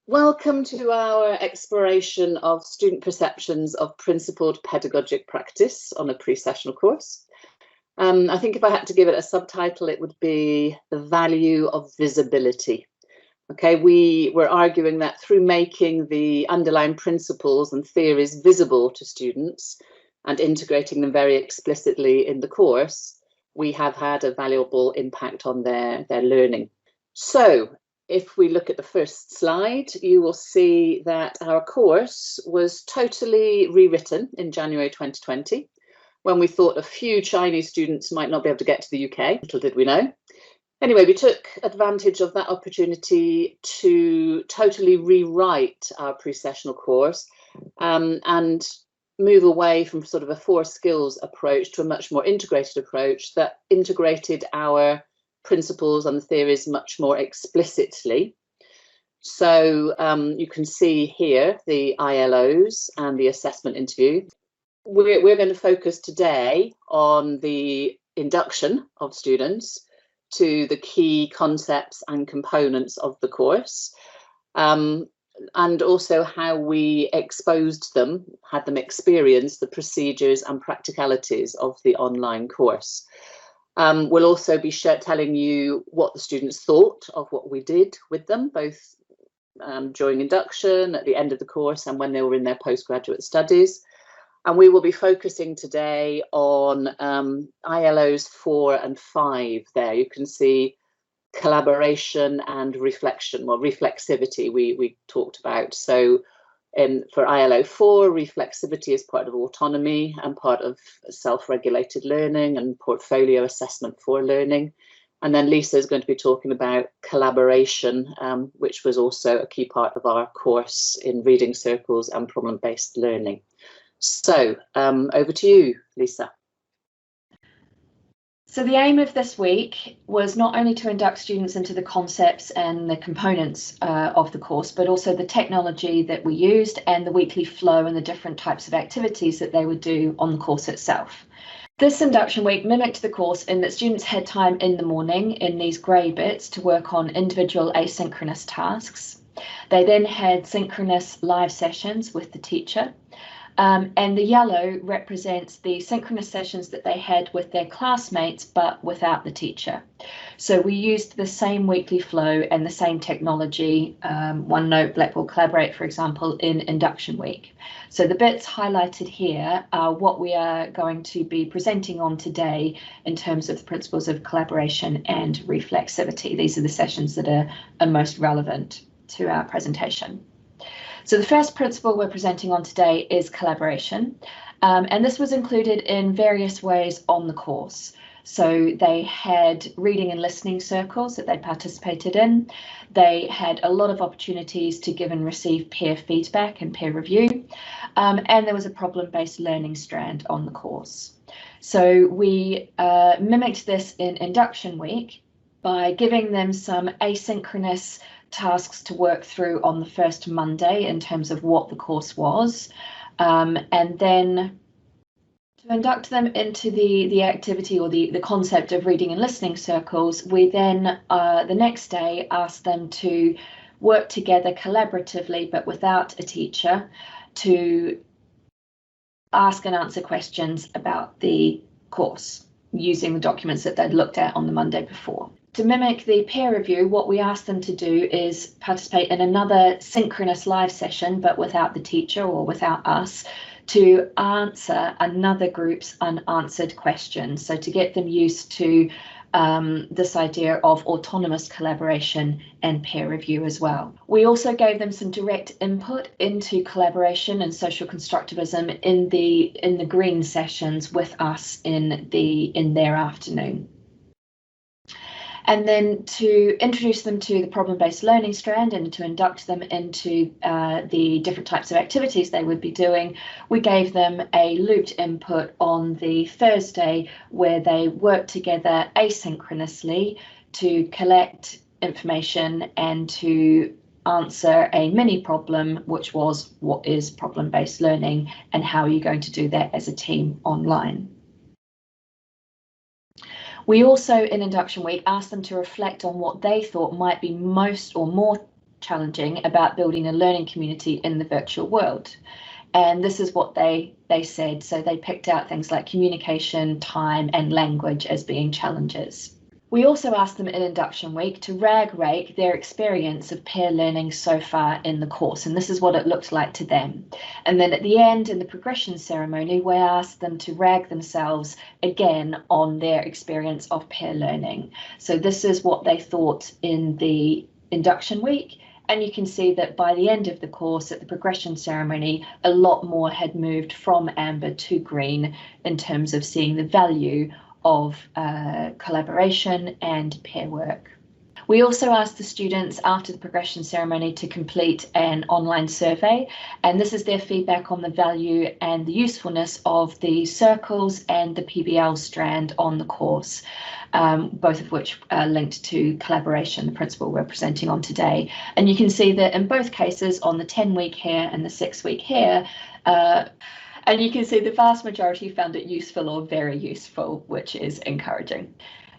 Welcome to our exploration of student perceptions of principled pedagogic practice on a pre-sessional course. I think if I had to give it a subtitle, it would be the value of visibility. Okay, we were arguing that through making the underlying principles and theories visible to students and integrating them very explicitly in the course, we have had a valuable impact on their learning. So, if we look at the first slide, you will see that our course was totally rewritten in January 2020, when we thought a few Chinese students might not be able to get to the UK, little did we know. Anyway, we took advantage of that opportunity to totally rewrite our pre-sessional course and move away from sort of a 4 skills approach to a much more integrated approach that integrated our principles and the theories much more explicitly. So you can see here the ILOs and the assessment interview. We're going to focus today on the induction of students to the key concepts and components of the course, and also how we exposed them, had them experience the procedures and practicalities of the online course. We'll also be telling you what the students thought of what we did with them, both during induction, at the end of the course, and when they were in their postgraduate studies. And we will be focusing today on ILOs 4 and 5 there. You can see collaboration and reflection, well, reflexivity we talked about. So for ILO 4, reflexivity is part of autonomy and part of self-regulated learning and portfolio assessment for learning. And then Lisa is going to be talking about collaboration, which was also a key part of our course in reading circles and problem-based learning. So over to you, Lisa. So the aim of this week was not only to induct students into the concepts and the components of the course, but also the technology that we used and the weekly flow and the different types of activities that they would do on the course itself. This induction week mimicked the course in that students had time in the morning in these grey bits to work on individual asynchronous tasks. They then had synchronous live sessions with the teacher. And the yellow represents the synchronous sessions that they had with their classmates, but without the teacher. So we used the same weekly flow and the same technology, OneNote, Blackboard Collaborate, for example, in induction week. So the bits highlighted here are what we are going to be presenting on today in terms of the principles of collaboration and reflexivity. These are the sessions that are most relevant to our presentation. So the first principle we're presenting on today is collaboration, and this was included in various ways on the course. So they had reading and listening circles that they participated in. They had a lot of opportunities to give and receive peer feedback and peer review, and there was a problem-based learning strand on the course. So we mimicked this in induction week by giving them some asynchronous tasks to work through on the first Monday in terms of what the course was, and then to induct them into the activity or the concept of reading and listening circles, we then the next day asked them to work together collaboratively but without a teacher to ask and answer questions about the course using the documents that they'd looked at on the Monday before. To mimic the peer review, what we asked them to do is participate in another synchronous live session, but without the teacher or without us, to answer another group's unanswered questions. So to get them used to this idea of autonomous collaboration and peer review as well. We also gave them some direct input into collaboration and social constructivism in the green sessions with us in their afternoon. And then to introduce them to the problem-based learning strand and to induct them into the different types of activities they would be doing, we gave them a looped input on the Thursday where they worked together asynchronously to collect information and to answer a mini problem, which was what is problem-based learning and how are you going to do that as a team online. We also, in induction week, asked them to reflect on what they thought might be most or more challenging about building a learning community in the virtual world. And this is what they said. So they picked out things like communication, time, and language as being challenges. We also asked them in Induction Week to rate their experience of peer learning so far in the course, and this is what it looked like to them. And then at the end, in the progression ceremony, we asked them to rag themselves again on their experience of peer learning. So this is what they thought in the Induction Week, and you can see that by the end of the course, at the progression ceremony, a lot more had moved from amber to green in terms of seeing the value of collaboration and peer work. We also asked the students after the progression ceremony to complete an online survey, and this is their feedback on the value and the usefulness of the circles and the PBL strand on the course, both of which are linked to collaboration, the principle we're presenting on today. And you can see that in both cases, on the 10-week here and the 6-week here, and you can see the vast majority found it useful or very useful, which is encouraging.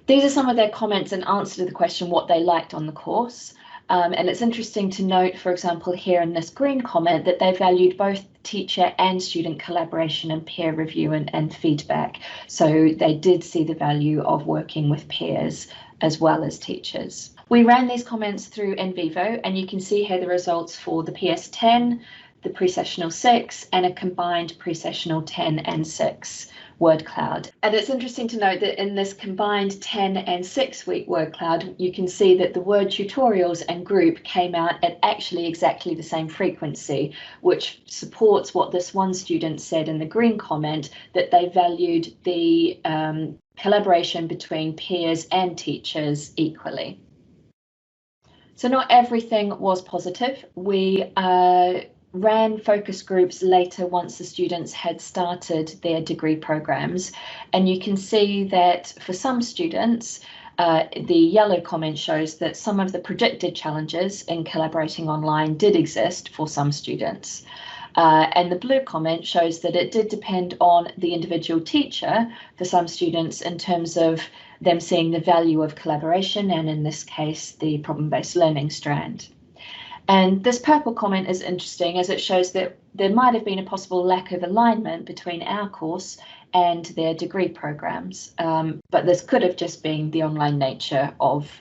These are some of their comments in answer to the question what they liked on the course. And it's interesting to note, for example, here in this green comment, that they valued both teacher and student collaboration and peer review and feedback. So they did see the value of working with peers as well as teachers. We ran these comments through in vivo, and you can see here the results for the PS10, the pre-sessional 6, and a combined pre-sessional 10 and 6 word cloud. And it's interesting to note that in this combined 10 and 6-week word cloud, you can see that the word tutorials and group came out at actually exactly the same frequency, which supports what this one student said in the green comment, that they valued the collaboration between peers and teachers equally. So not everything was positive. We ran focus groups later once the students had started their degree programs, and you can see that for some students, the yellow comment shows that some of the predicted challenges in collaborating online did exist for some students. And the blue comment shows that it did depend on the individual teacher for some students in terms of them seeing the value of collaboration, and in this case, the problem-based learning strand. And this purple comment is interesting as it shows that there might have been a possible lack of alignment between our course and their degree programs, but this could have just been the online nature of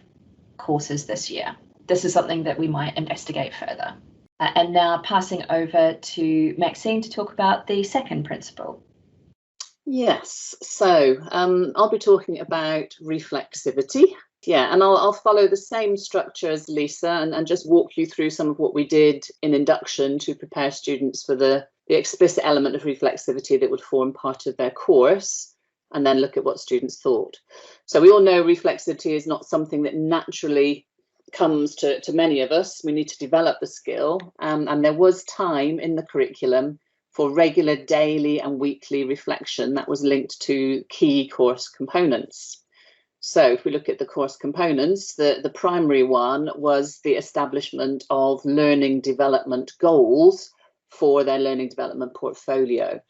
courses this year. This is something that we might investigate further. And now passing over to Maxine to talk about the second principle. Yes, so I'll be talking about reflexivity. Yeah, and I'll follow the same structure as Lisa and just walk you through some of what we did in induction to prepare students for the explicit element of reflexivity that would form part of their course, and then look at what students thought. So we all know reflexivity is not something that naturally comes to many of us. We need to develop the skill, and there was time in the curriculum for regular daily and weekly reflection that was linked to key course components. So if we look at the course components, the primary one was the establishment of learning development goals for their learning development portfolio.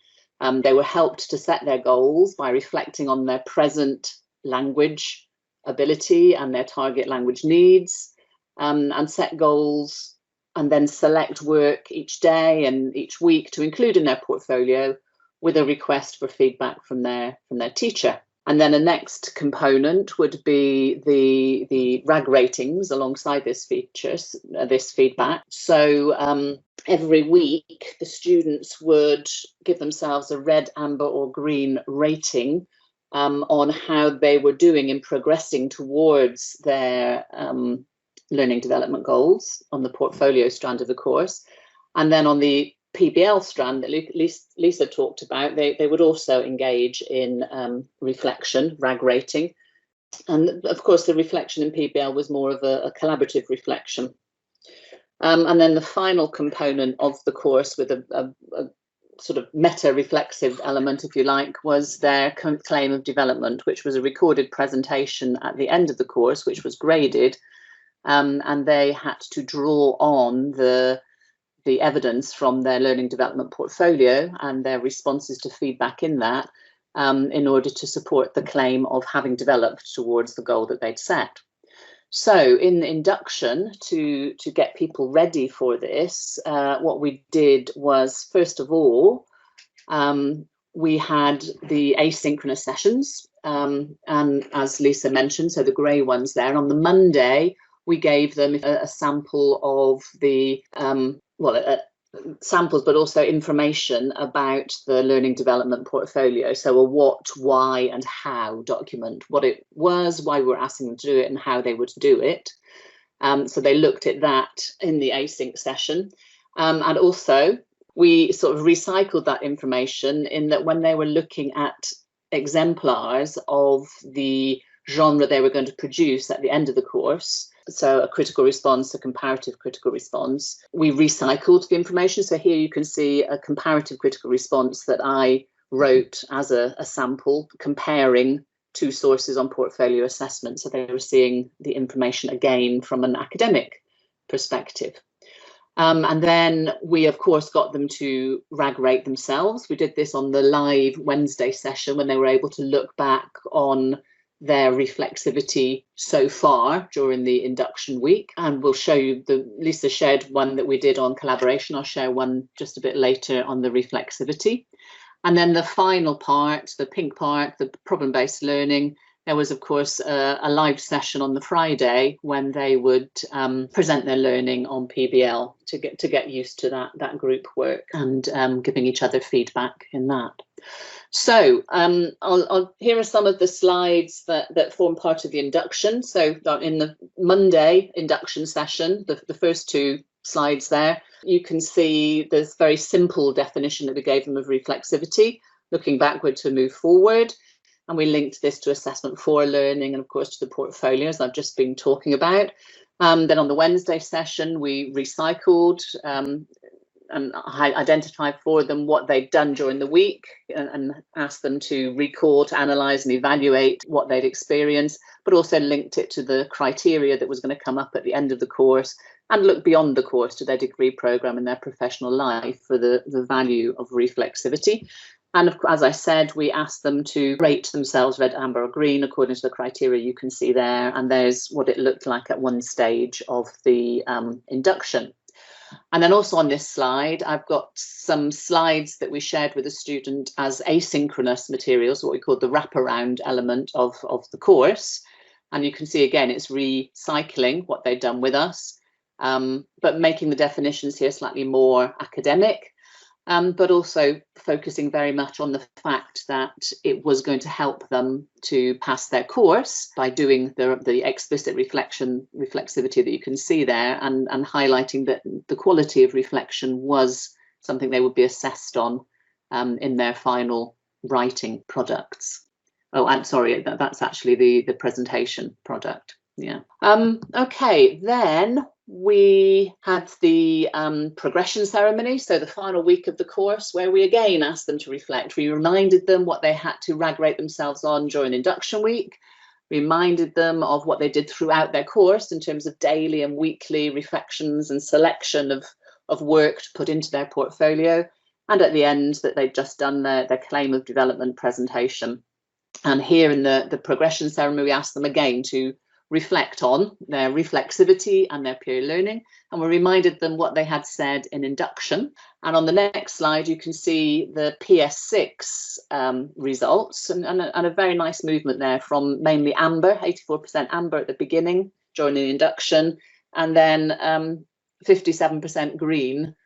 They were helped to set their goals by reflecting on their present language ability and their target language needs, and set goals and then select work each day and each week to include in their portfolio with a request for feedback from their teacher. And then a next component would be the RAG ratings alongside this feedback. So every week, the students would give themselves a red, amber or green rating on how they were doing in progressing towards their learning development goals on the portfolio strand of the course. And then on the PBL strand that Lisa talked about, they would also engage in reflection, RAG rating. And of course, the reflection in PBL was more of a collaborative reflection. And then the final component of the course with a sort of meta-reflexive element, if you like, was their claim of development, which was a recorded presentation at the end of the course, which was graded, and they had to draw on the evidence from their learning development portfolio and their responses to feedback in that in order to support the claim of having developed towards the goal that they'd set. So in the induction, to get people ready for this, what we did was, first of all, we had the asynchronous sessions, and as Lisa mentioned, so the grey ones there. And on the Monday, we gave them a sample of the, samples, but also information about the learning development portfolio. So a what, why, and how document, what it was, why we were asking them to do it, and how they would do it. So they looked at that in the async session. And also, we sort of recycled that information in that when they were looking at exemplars of the genre they were going to produce at the end of the course, so a critical response, a comparative critical response, we recycled the information. So here you can see a comparative critical response that I wrote as a sample, comparing two sources on portfolio assessment. So they were seeing the information again from an academic perspective. And then we, of course, got them to RAG rate themselves. We did this on the live Wednesday session when they were able to look back on their reflexivity so far during the induction week. And we'll show you, Lisa shared one that we did on collaboration. I'll share one just a bit later on the reflexivity. And then the final part, the pink part, the problem-based learning, there was, of course, a live session on the Friday when they would present their learning on PBL to get used to that group work and giving each other feedback in that. So here are some of the slides that form part of the induction. So in the Monday induction session, the first two slides there, you can see this very simple definition that we gave them of reflexivity, looking backward to move forward. And we linked this to assessment for learning and, of course, to the portfolios I've just been talking about. Then on the Wednesday session, we recycled and identified for them what they'd done during the week and asked them to record, analyse and evaluate what they'd experienced, but also linked it to the criteria that was going to come up at the end of the course and look beyond the course to their degree programme and their professional life for the value of reflexivity. And as I said, we asked them to rate themselves red, amber or green according to the criteria you can see there. And there's what it looked like at one stage of the induction. And then also on this slide, I've got some slides that we shared with the student as asynchronous materials, what we call the wraparound element of the course. And you can see, again, it's recycling what they've done with us, but making the definitions here slightly more academic. But also focusing very much on the fact that it was going to help them to pass their course by doing the explicit reflexivity that you can see there, and highlighting that the quality of reflection was something they would be assessed on in their final writing products. Oh, I'm sorry, that's actually the presentation product. Yeah. Okay, then we had the progression ceremony, so the final week of the course, where we again asked them to reflect. We reminded them what they had to RAG rate themselves on during induction week, reminded them of what they did throughout their course in terms of daily and weekly reflections and selection of work to put into their portfolio, and at the end that they'd just done their claim of development presentation. And here in the progression ceremony, we asked them again to reflect on their reflexivity and their peer learning, and we reminded them what they had said in induction. And on the next slide you can see the PS6 results, and a very nice movement there from mainly amber, 84% amber at the beginning during the induction, and then 57% green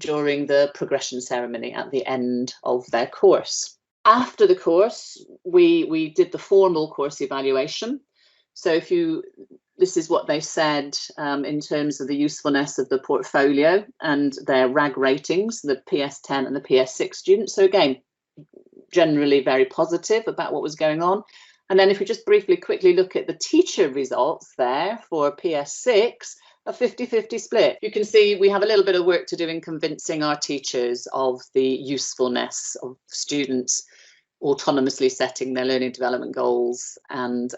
during the progression ceremony at the end of their course. After the course, we did the formal course evaluation. So this is what they said in terms of the usefulness of the portfolio and their RAG ratings, the PS10 and the PS6 students. So again, generally very positive about what was going on. And then if we just briefly quickly look at the teacher results there for PS6, a 50-50 split. You can see we have a little bit of work to do in convincing our teachers of the usefulness of students autonomously setting their learning development goals and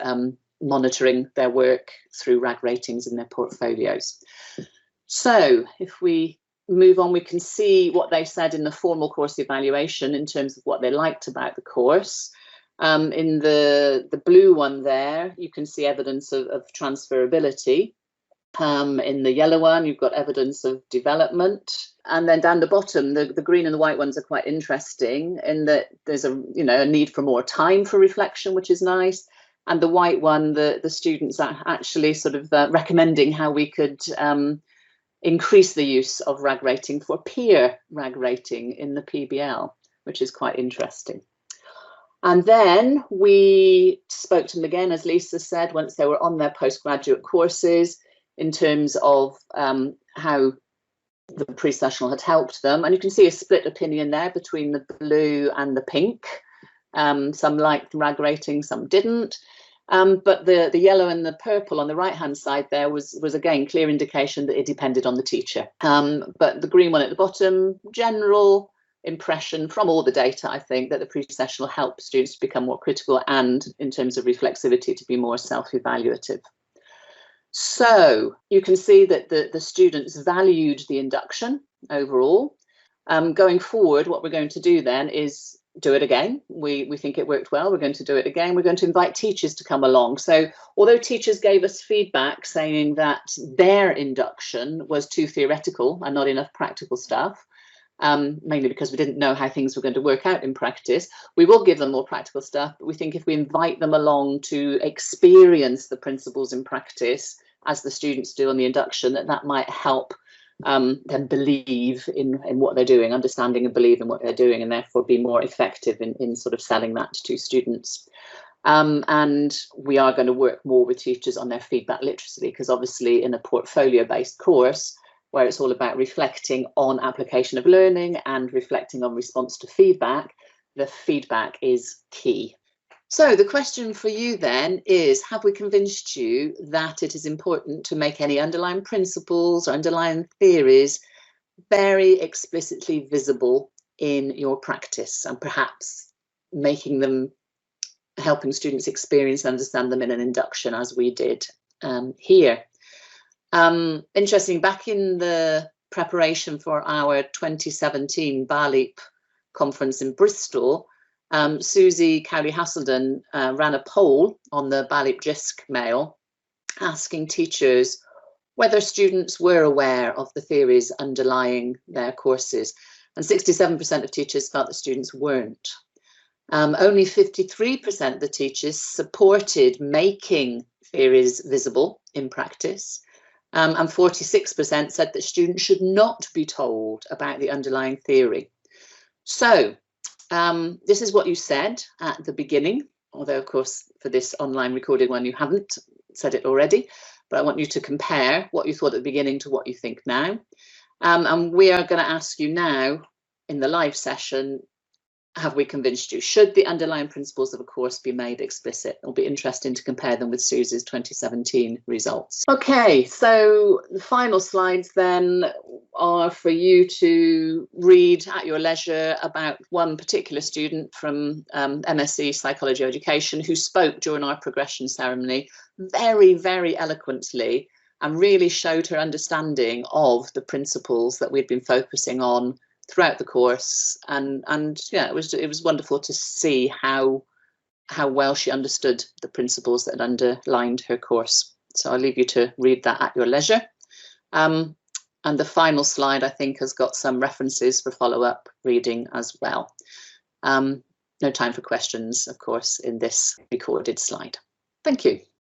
monitoring their work through RAG ratings in their portfolios. So if we move on, we can see what they said in the formal course evaluation in terms of what they liked about the course. In the blue one there, you can see evidence of transferability. In the yellow one, you've got evidence of development. And then down the bottom, the green and the white ones are quite interesting in that there's a need for more time for reflection, which is nice. And the white one, the students are actually sort of recommending how we could increase the use of RAG rating for peer RAG rating in the PBL, which is quite interesting. And then we spoke to them again, as Lisa said, once they were on their postgraduate courses, in terms of how the pre-sessional had helped them. And you can see a split opinion there between the blue and the pink. Some liked RAG rating, some didn't. But the yellow and the purple on the right-hand side there was again clear indication that it depended on the teacher. But the green one at the bottom, general impression from all the data, I think, that the pre-sessional helped students to become more critical and, in terms of reflexivity, to be more self-evaluative. So you can see that the students valued the induction overall. Going forward, what we're going to do then is do it again. We think it worked well. We're going to do it again. We're going to invite teachers to come along. So although teachers gave us feedback saying that their induction was too theoretical and not enough practical stuff, mainly because we didn't know how things were going to work out in practice, we will give them more practical stuff. But we think if we invite them along to experience the principles in practice, as the students do on the induction, that might help them believe in what they're doing, understanding and believe in what they're doing, and therefore be more effective in sort of selling that to students. And we are going to work more with teachers on their feedback literacy, because obviously in a portfolio-based course, where it's all about reflecting on application of learning and reflecting on response to feedback, the feedback is key. So the question for you then is, have we convinced you that it is important to make any underlying principles or underlying theories very explicitly visible in your practice, and perhaps making them, helping students experience and understand them in an induction, as we did here? Interesting, back in the preparation for our 2017 BALEAP conference in Bristol, Susie Cowley-Haselden ran a poll on the BALEAP JISC mail asking teachers whether students were aware of the theories underlying their courses, and 67% of teachers felt that students weren't. Only 53% of the teachers supported making theories visible in practice, and 46% said that students should not be told about the underlying theory. So this is what you said at the beginning, although of course for this online recorded one you haven't said it already, but I want you to compare what you thought at the beginning to what you think now. And we are going to ask you now in the live session, have we convinced you? Should the underlying principles of a course be made explicit? It'll be interesting to compare them with Susie's 2017 results. Okay, so the final slides then are for you to read at your leisure about one particular student from MSc Psychology Education who spoke during our progression ceremony very, very eloquently and really showed her understanding of the principles that we'd been focusing on throughout the course, and yeah, it was wonderful to see how well she understood the principles that underlined her course. So I'll leave you to read that at your leisure. And the final slide, I think, has got some references for follow-up reading as well. No time for questions, of course, in this recorded slide. Thank you.